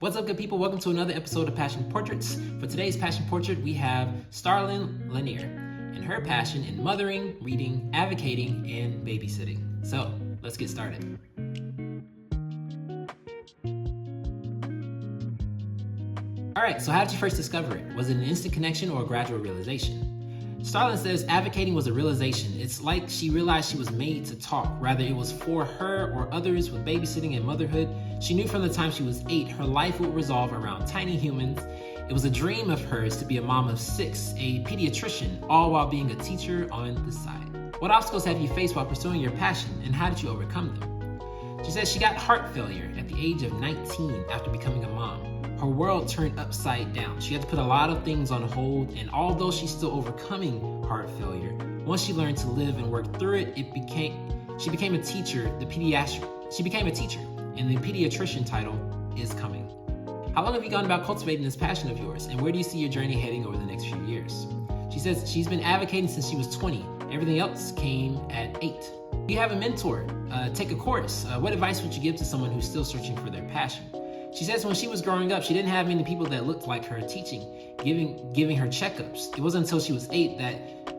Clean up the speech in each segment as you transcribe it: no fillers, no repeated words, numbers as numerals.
What's up, good people? Welcome to another episode of Passion Portraits. For today's Passion Portrait, we have Starlyn Lanier and her passion in mothering, reading, advocating, and babysitting. So, let's get started. All right, so how did you first discover it? Was it an instant connection or a gradual realization? Starlyn says advocating was a realization. It's like she realized she was made to talk. Rather, it was for her or others with babysitting and motherhood. She knew from the time she was 8, her life would revolve around tiny humans. It was a dream of hers to be a mom of 6, a pediatrician, all while being a teacher on the side. What obstacles have you faced while pursuing your passion, and how did you overcome them? She says she got heart failure at the age of 19 after becoming a mom. Her world turned upside down. She had to put a lot of things on hold, and although she's still overcoming heart failure, once she learned to live and work through it, she became a teacher, and the pediatrician title is coming. How long have you gone about cultivating this passion of yours, and where do you see your journey heading over the next few years? She says she's been advocating since she was 20. Everything else came at 8. Do you have a mentor? Take a course. What advice would you give to someone who's still searching for their passion? She says when she was growing up, she didn't have many people that looked like her teaching, giving her checkups. It wasn't until she was 8 that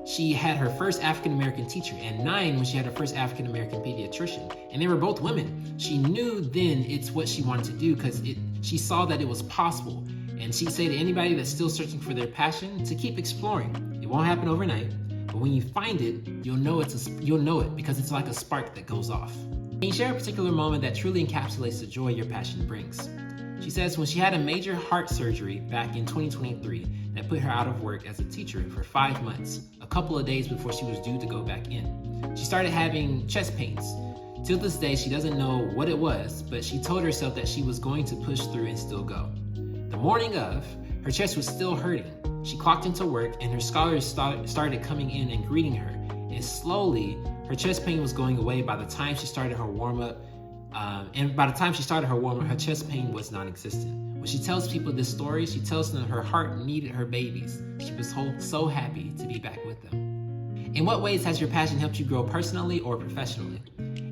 she had her first African-American teacher, and 9 when she had her first African-American pediatrician. And they were both women. She knew then it's what she wanted to do because she saw that it was possible. And she'd say to anybody that's still searching for their passion to keep exploring. It won't happen overnight, but when you find it, you'll know it because it's like a spark that goes off. Can you share a particular moment that truly encapsulates the joy your passion brings? She says when she had a major heart surgery back in 2023 that put her out of work as a teacher for 5 months, a couple of days before she was due to go back in. She started having chest pains. Till this day, she doesn't know what it was, but she told herself that she was going to push through and still go. The morning of, her chest was still hurting. She clocked into work and her scholars started coming in and greeting her. And slowly, her chest pain was going away by the time she started her warm-up. Her chest pain was non-existent. When she tells people this story, she tells them her heart needed her babies. She was so happy to be back with them. In what ways has your passion helped you grow personally or professionally?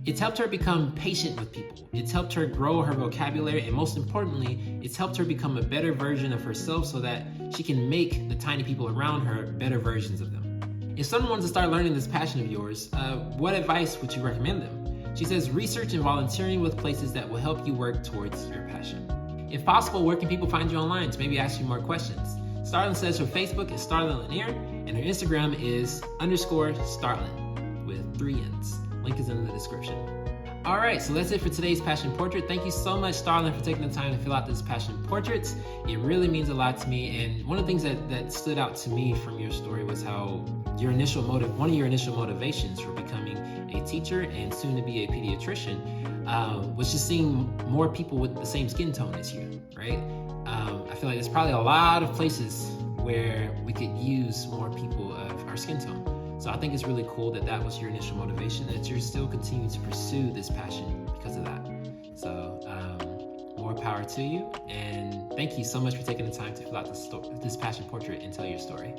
It's helped her become patient with people. It's helped her grow her vocabulary, and most importantly, it's helped her become a better version of herself so that she can make the tiny people around her better versions of them. If someone wants to start learning this passion of yours, what advice would you recommend them? She says research and volunteering with places that will help you work towards your passion. If possible, where can people find you online to maybe ask you more questions? Starlyn says her Facebook is Starlyn Lanier and her Instagram is _Starlyn with 3 N's. Link is in the description. All right, so that's it for today's Passion Portrait. Thank you so much, Starlyn, for taking the time to fill out this Passion Portrait. It really means a lot to me, and one of the things that stood out to me from your story was how one of your initial motivations for becoming a teacher and soon to be a pediatrician was just seeing more people with the same skin tone as you, right? I feel like there's probably a lot of places where we could use more people of our skin tone. So I think it's really cool that was your initial motivation, that you're still continuing to pursue this passion because of that. So more power to you, and thank you so much for taking the time to fill out this Passion Portrait and tell your story.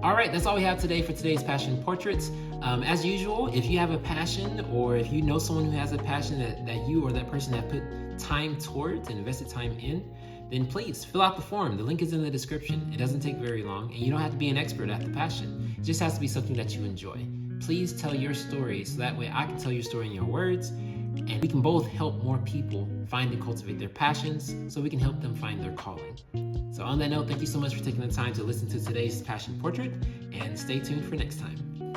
All right, that's all we have today for today's Passion Portraits. As usual, if you have a passion or if you know someone who has a passion that you or that person have put time towards and invested time in, then please fill out the form. The link is in the description. It doesn't take very long, and you don't have to be an expert at the passion. It just has to be something that you enjoy. Please tell your story so that way I can tell your story in your words, and we can both help more people find and cultivate their passions so we can help them find their calling. So on that note, thank you so much for taking the time to listen to today's Passion Portrait, and stay tuned for next time.